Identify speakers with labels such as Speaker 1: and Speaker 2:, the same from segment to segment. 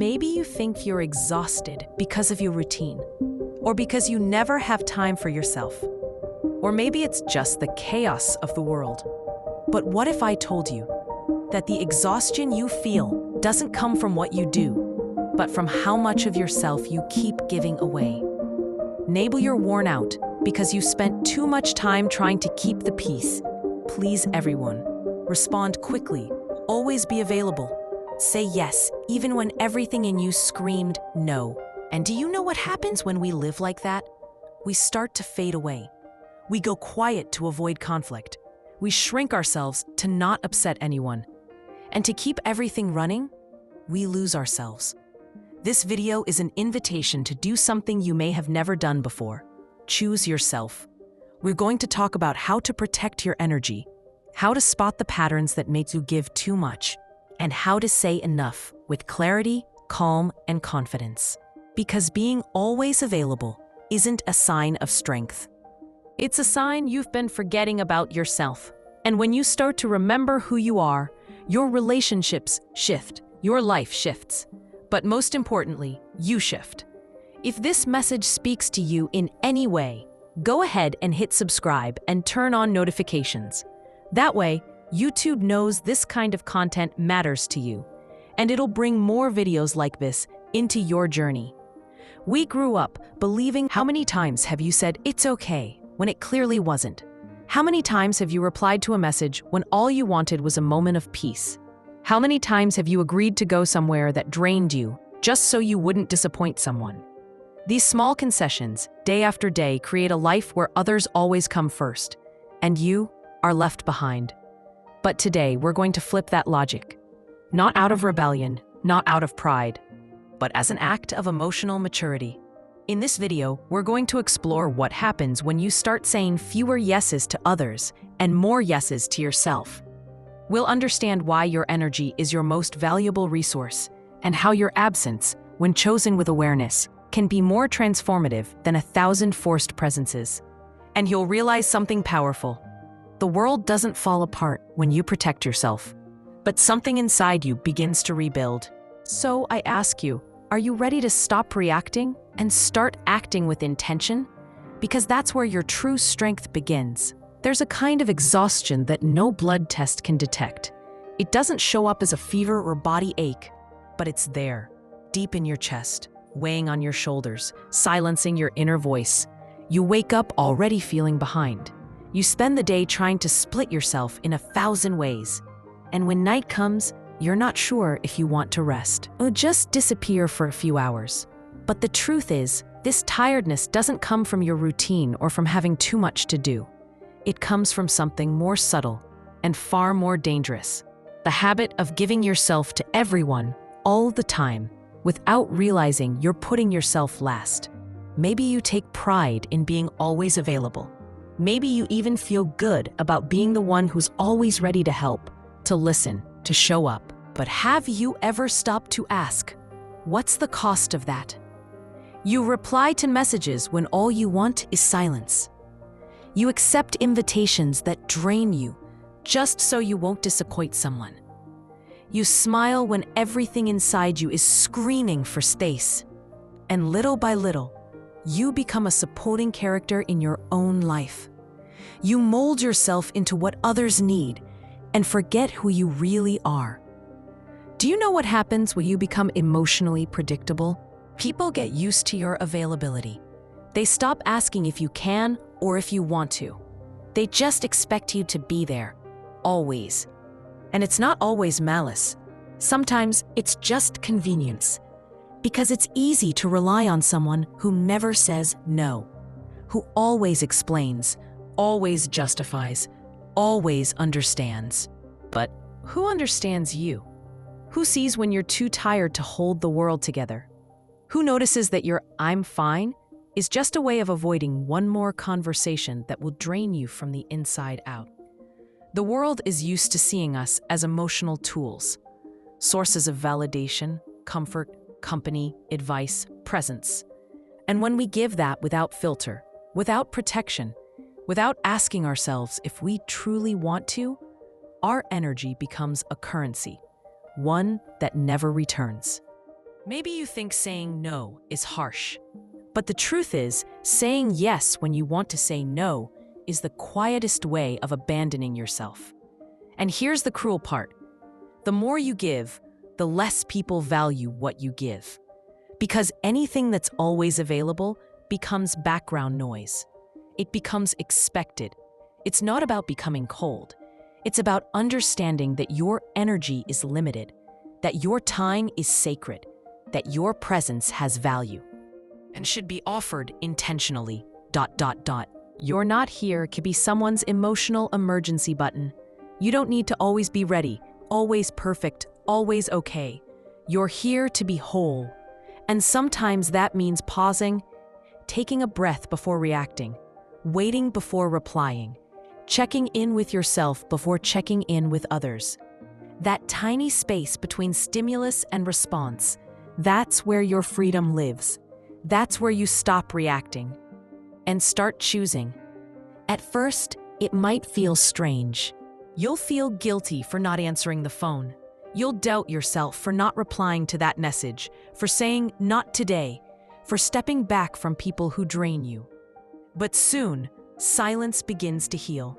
Speaker 1: Maybe you think you're exhausted because of your routine, or because you never have time for yourself. Or maybe it's just the chaos of the world. But what if I told you that the exhaustion you feel doesn't come from what you do, but from how much of yourself you keep giving away? Maybe you're worn out because you spent too much time trying to keep the peace. Please everyone, respond quickly, always be available. Say yes, even when everything in you screamed no. And do you know what happens when we live like that? We start to fade away. We go quiet to avoid conflict. We shrink ourselves to not upset anyone. And to keep everything running, we lose ourselves. This video is an invitation to do something you may have never done before. Choose yourself. We're going to talk about how to protect your energy, how to spot the patterns that make you give too much, and how to say enough with clarity, calm, and confidence. Because being always available isn't a sign of strength. It's a sign you've been forgetting about yourself. And when you start to remember who you are, your relationships shift, your life shifts. But most importantly, you shift. If this message speaks to you in any way, go ahead and hit subscribe and turn on notifications. That way, YouTube knows this kind of content matters to you, and it'll bring more videos like this into your journey. We grew up believing. How many times have you said it's okay when it clearly wasn't? How many times have you replied to a message when all you wanted was a moment of peace? How many times have you agreed to go somewhere that drained you just so you wouldn't disappoint someone? These small concessions, day after day, create a life where others always come first, and you are left behind. But today, we're going to flip that logic. Not out of rebellion, not out of pride, but as an act of emotional maturity. In this video, we're going to explore what happens when you start saying fewer yeses to others and more yeses to yourself. We'll understand why your energy is your most valuable resource and how your absence, when chosen with awareness, can be more transformative than 1,000 forced presences. And you'll realize something powerful. The world doesn't fall apart when you protect yourself, but something inside you begins to rebuild. So I ask you, are you ready to stop reacting and start acting with intention? Because that's where your true strength begins. There's a kind of exhaustion that no blood test can detect. It doesn't show up as a fever or body ache, but it's there, deep in your chest, weighing on your shoulders, silencing your inner voice. You wake up already feeling behind. You spend the day trying to split yourself in 1,000 ways. And when night comes, you're not sure if you want to rest or just disappear for a few hours. But the truth is, this tiredness doesn't come from your routine or from having too much to do. It comes from something more subtle and far more dangerous. The habit of giving yourself to everyone all the time without realizing you're putting yourself last. Maybe you take pride in being always available. Maybe you even feel good about being the one who's always ready to help, to listen, to show up. But have you ever stopped to ask, what's the cost of that? You reply to messages when all you want is silence. You accept invitations that drain you just so you won't disappoint someone. You smile when everything inside you is screaming for space. And little by little, you become a supporting character in your own life. You mold yourself into what others need and forget who you really are. Do you know what happens when you become emotionally predictable? People get used to your availability. They stop asking if you can or if you want to. They just expect you to be there, always. And it's not always malice. Sometimes it's just convenience. Because it's easy to rely on someone who never says no, who always explains, always justifies, always understands. But who understands you? Who sees when you're too tired to hold the world together? Who notices that your "I'm fine" is just a way of avoiding one more conversation that will drain you from the inside out? The world is used to seeing us as emotional tools, sources of validation, comfort, company, advice, presence. And when we give that without filter, without protection, without asking ourselves if we truly want to, our energy becomes a currency, one that never returns. Maybe you think saying no is harsh, but the truth is, saying yes when you want to say no is the quietest way of abandoning yourself. And here's the cruel part. The more you give, the less people value what you give. Because anything that's always available becomes background noise. It becomes expected. It's not about becoming cold. It's about understanding that your energy is limited, that your time is sacred, that your presence has value, and should be offered intentionally. ... You're not here could be someone's emotional emergency button. You don't need to always be ready, always perfect, always okay. You're here to be whole. And sometimes that means pausing, taking a breath before reacting, waiting before replying, checking in with yourself before checking in with others. That tiny space between stimulus and response, that's where your freedom lives. That's where you stop reacting and start choosing. At first, it might feel strange. You'll feel guilty for not answering the phone. You'll doubt yourself for not replying to that message, for saying not today, for stepping back from people who drain you. But soon, silence begins to heal.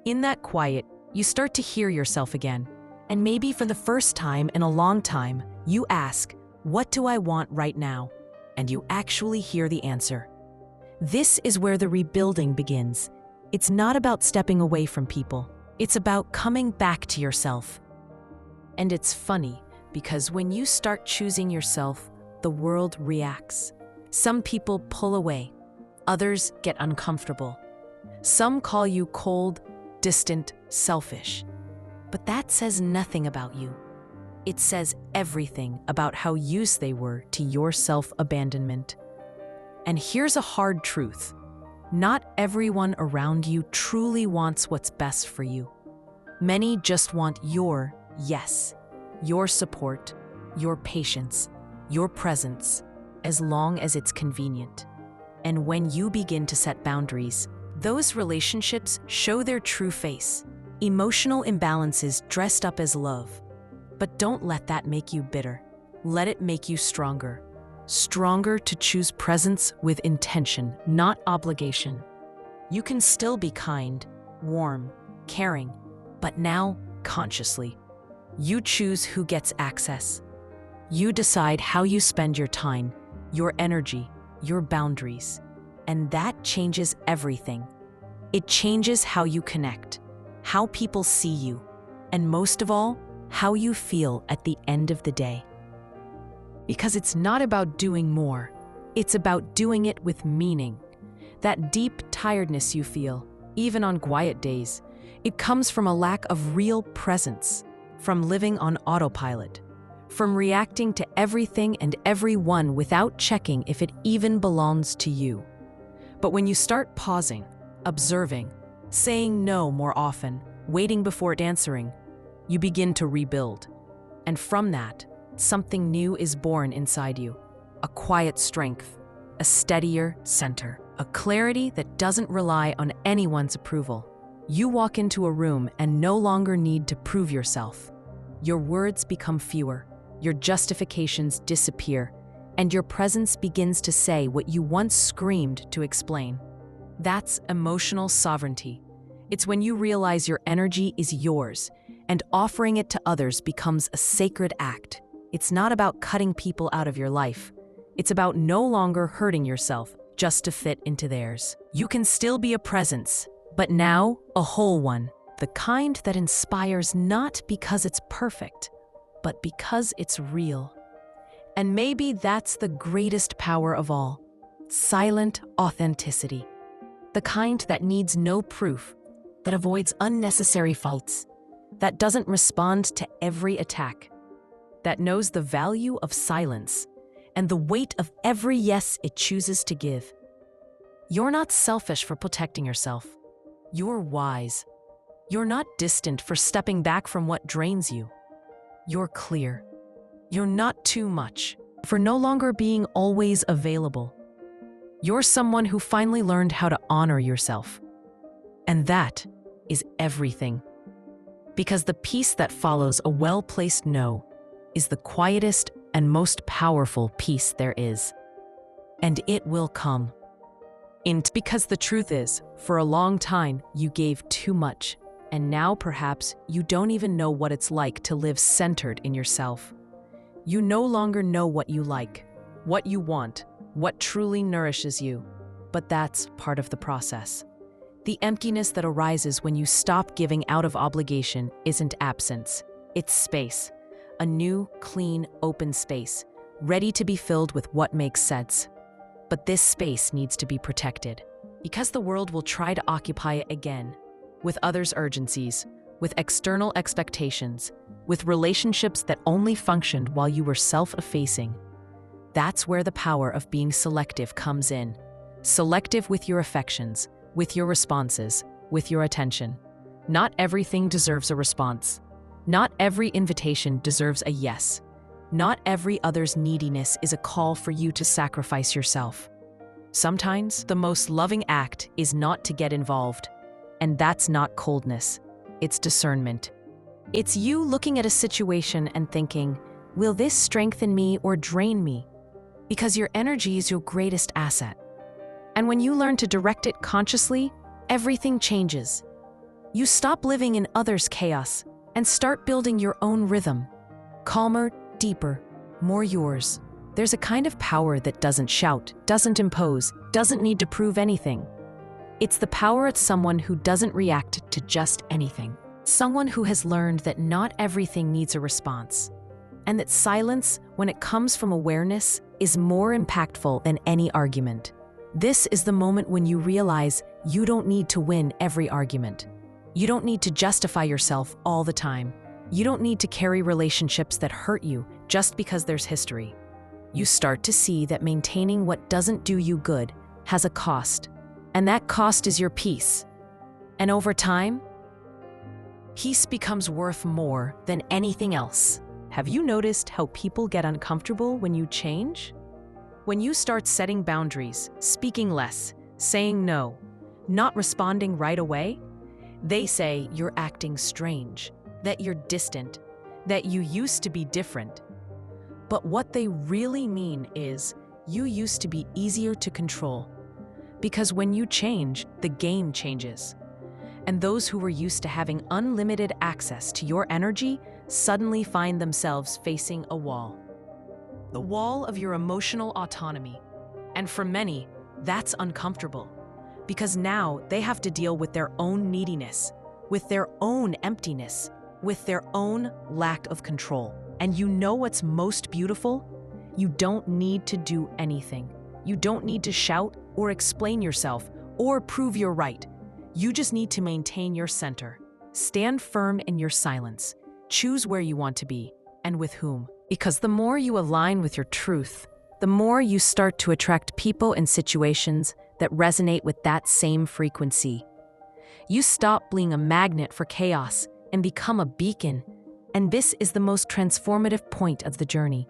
Speaker 1: In that quiet, you start to hear yourself again. And maybe for the first time in a long time, you ask, "What do I want right now?" And you actually hear the answer. This is where the rebuilding begins. It's not about stepping away from people. It's about coming back to yourself. And it's funny, because when you start choosing yourself, the world reacts. Some people pull away. Others get uncomfortable. Some call you cold, distant, selfish. But that says nothing about you. It says everything about how used they were to your self-abandonment. And here's a hard truth. Not everyone around you truly wants what's best for you. Many just want your yes, your support, your patience, your presence, as long as it's convenient. And when you begin to set boundaries, those relationships show their true face. Emotional imbalances dressed up as love. But don't let that make you bitter. Let it make you stronger. Stronger to choose presence with intention, not obligation. You can still be kind, warm, caring, but now consciously. You choose who gets access. You decide how you spend your time, your energy, your boundaries. And that changes everything. It changes how you connect, how people see you, and most of all, how you feel at the end of the day. Because it's not about doing more, it's about doing it with meaning. That deep tiredness you feel, even on quiet days, it comes from a lack of real presence, from living on autopilot, from reacting to everything and everyone without checking if it even belongs to you. But when you start pausing, observing, saying no more often, waiting before answering, you begin to rebuild. And from that, something new is born inside you. A quiet strength, a steadier center, a clarity that doesn't rely on anyone's approval. You walk into a room and no longer need to prove yourself. Your words become fewer, your justifications disappear, and your presence begins to say what you once screamed to explain. That's emotional sovereignty. It's when you realize your energy is yours, and offering it to others becomes a sacred act. It's not about cutting people out of your life. It's about no longer hurting yourself just to fit into theirs. You can still be a presence, but now a whole one. The kind that inspires not because it's perfect, but because it's real. And maybe that's the greatest power of all. Silent authenticity. The kind that needs no proof, that avoids unnecessary fights, that doesn't respond to every attack, that knows the value of silence and the weight of every yes it chooses to give. You're not selfish for protecting yourself. You're wise. You're not distant for stepping back from what drains you. You're clear. You're not too much for no longer being always available. You're someone who finally learned how to honor yourself. And that is everything. Because the peace that follows a well-placed no is the quietest, and most powerful peace there is. And it will come. Because the truth is, for a long time, you gave too much, and now perhaps you don't even know what it's like to live centered in yourself. You no longer know what you like, what you want, what truly nourishes you, but that's part of the process. The emptiness that arises when you stop giving out of obligation isn't absence, it's space. A new, clean, open space, ready to be filled with what makes sense. But this space needs to be protected, because the world will try to occupy it again, with others' urgencies, with external expectations, with relationships that only functioned while you were self-effacing. That's where the power of being selective comes in. Selective with your affections, with your responses, with your attention. Not everything deserves a response. Not every invitation deserves a yes. Not every other's neediness is a call for you to sacrifice yourself. Sometimes the most loving act is not to get involved. And that's not coldness, it's discernment. It's you looking at a situation and thinking, will this strengthen me or drain me? Because your energy is your greatest asset. And when you learn to direct it consciously, everything changes. You stop living in others' chaos and start building your own rhythm. Calmer, deeper, more yours. There's a kind of power that doesn't shout, doesn't impose, doesn't need to prove anything. It's the power of someone who doesn't react to just anything. Someone who has learned that not everything needs a response. And that silence, when it comes from awareness, is more impactful than any argument. This is the moment when you realize you don't need to win every argument. You don't need to justify yourself all the time. You don't need to carry relationships that hurt you just because there's history. You start to see that maintaining what doesn't do you good has a cost, and that cost is your peace. And over time, peace becomes worth more than anything else. Have you noticed how people get uncomfortable when you change? When you start setting boundaries, speaking less, saying no, not responding right away, they say you're acting strange, that you're distant, that you used to be different. But what they really mean is you used to be easier to control. Because when you change, the game changes. And those who were used to having unlimited access to your energy suddenly find themselves facing a wall. The wall of your emotional autonomy. And for many, that's uncomfortable. Because now they have to deal with their own neediness, with their own emptiness, with their own lack of control. And you know what's most beautiful? You don't need to do anything. You don't need to shout or explain yourself or prove you're right. You just need to maintain your center. Stand firm in your silence. Choose where you want to be and with whom. Because the more you align with your truth, the more you start to attract people and situations that resonate with that same frequency. You stop being a magnet for chaos and become a beacon. And this is the most transformative point of the journey.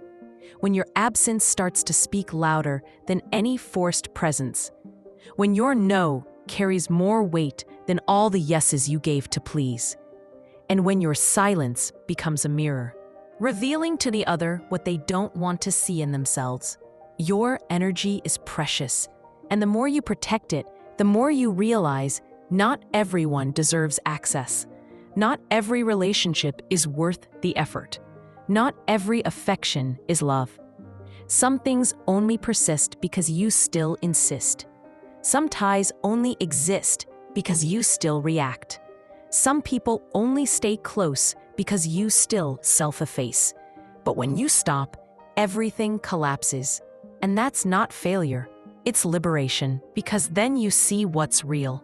Speaker 1: When your absence starts to speak louder than any forced presence. When your no carries more weight than all the yeses you gave to please. And when your silence becomes a mirror, revealing to the other what they don't want to see in themselves. Your energy is precious, and the more you protect it, the more you realize not everyone deserves access. Not every relationship is worth the effort. Not every affection is love. Some things only persist because you still insist. Some ties only exist because you still react. Some people only stay close because you still self-efface. But when you stop, everything collapses. And that's not failure, it's liberation, because then you see what's real.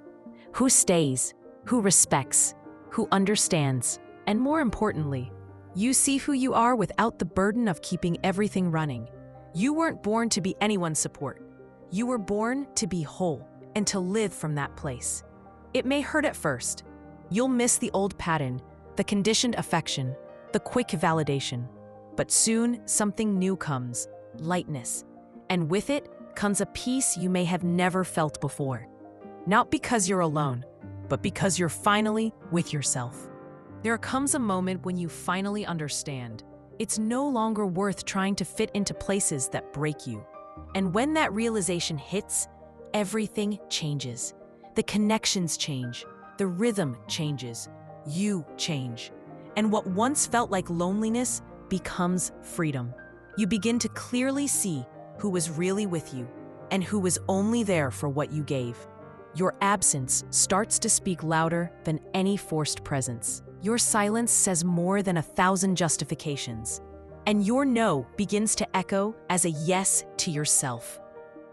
Speaker 1: Who stays, who respects, who understands, and more importantly, you see who you are without the burden of keeping everything running. You weren't born to be anyone's support. You were born to be whole and to live from that place. It may hurt at first. You'll miss the old pattern, the conditioned affection, the quick validation. But soon something new comes, lightness. And with it comes a peace you may have never felt before. Not because you're alone, but because you're finally with yourself. There comes a moment when you finally understand It's no longer worth trying to fit into places that break you. And when that realization hits, everything changes. The connections change, the rhythm changes, you change. And what once felt like loneliness becomes freedom. You begin to clearly see who was really with you and who was only there for what you gave. Your absence starts to speak louder than any forced presence. Your silence says more than 1,000 justifications. And your no begins to echo as a yes to yourself.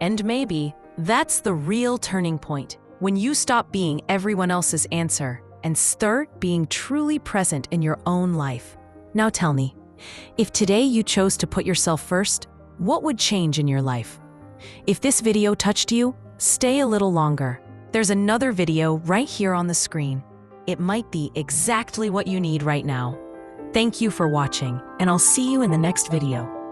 Speaker 1: And maybe that's the real turning point, when you stop being everyone else's answer and start being truly present in your own life. Now tell me, if today you chose to put yourself first, what would change in your life? If this video touched you, stay a little longer. There's another video right here on the screen. It might be exactly what you need right now. Thank you for watching, and I'll see you in the next video.